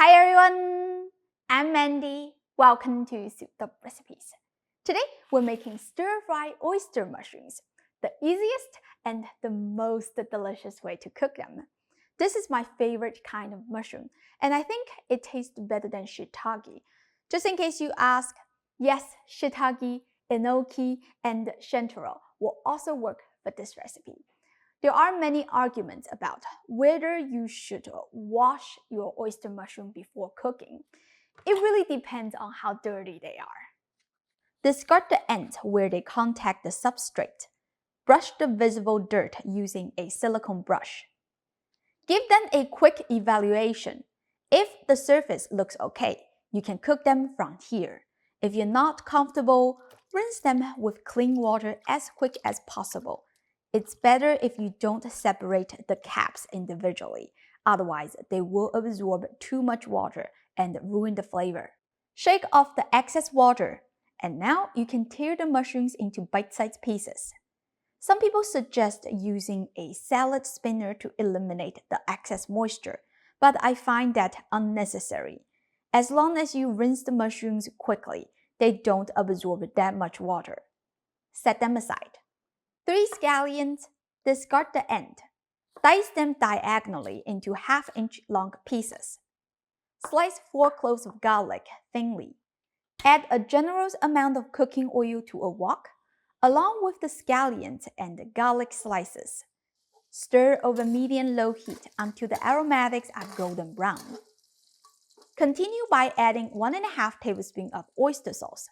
Hi everyone, I'm Mandy. Welcome to Souped Up Recipes. Today we're making stir-fried oyster mushrooms, the easiest and the most delicious way to cook them. This is my favorite kind of mushroom, and I think it tastes better than shiitake. Just in case you ask, yes, shiitake, enoki, and chanterelle will also work for this recipe. There are many arguments about whether you should wash your oyster mushroom before cooking. It really depends on how dirty they are. Discard the ends where they contact the substrate. Brush the visible dirt using a silicone brush. Give them a quick evaluation. If the surface looks okay, you can cook them from here. If you're not comfortable, rinse them with clean water as quick as possible. It's better if you don't separate the caps individually, otherwise they will absorb too much water and ruin the flavor. Shake off the excess water, and now you can tear the mushrooms into bite-sized pieces. Some people suggest using a salad spinner to eliminate the excess moisture, but I find that unnecessary. As long as you rinse the mushrooms quickly, they don't absorb that much water. Set them aside. 3 scallions, discard the end. Dice them diagonally into half-inch long pieces. Slice 4 cloves of garlic thinly. Add a generous amount of cooking oil to a wok, along with the scallions and the garlic slices. Stir over medium-low heat until the aromatics are golden brown. Continue by adding 1½ tablespoons of oyster sauce.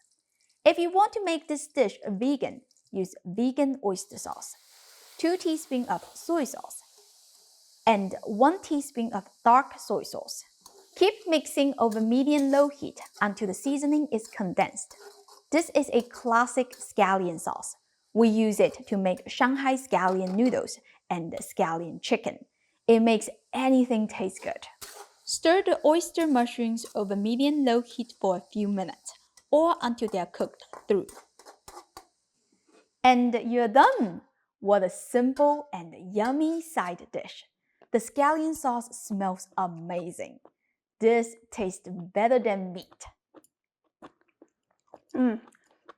If you want to make this dish vegan, use vegan oyster sauce, 2 teaspoons of soy sauce, and 1 teaspoon of dark soy sauce. Keep mixing over medium-low heat until the seasoning is condensed. This is a classic scallion sauce. We use it to make Shanghai scallion noodles and scallion chicken. It makes anything taste good. Stir the oyster mushrooms over medium-low heat for a few minutes, or until they are cooked through. And you're done! What a simple and yummy side dish. The scallion sauce smells amazing. This tastes better than meat.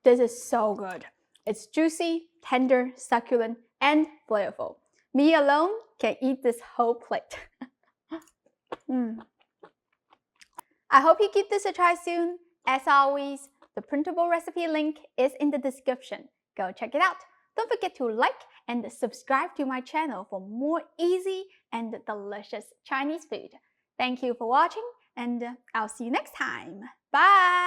This is so good. It's juicy, tender, succulent, and flavorful. Me alone can eat this whole plate. I hope you give this a try soon. As always, the printable recipe link is in the description. Go check it out. Don't forget to like and subscribe to my channel for more easy and delicious Chinese food. Thank you for watching, and I'll see you next time. Bye!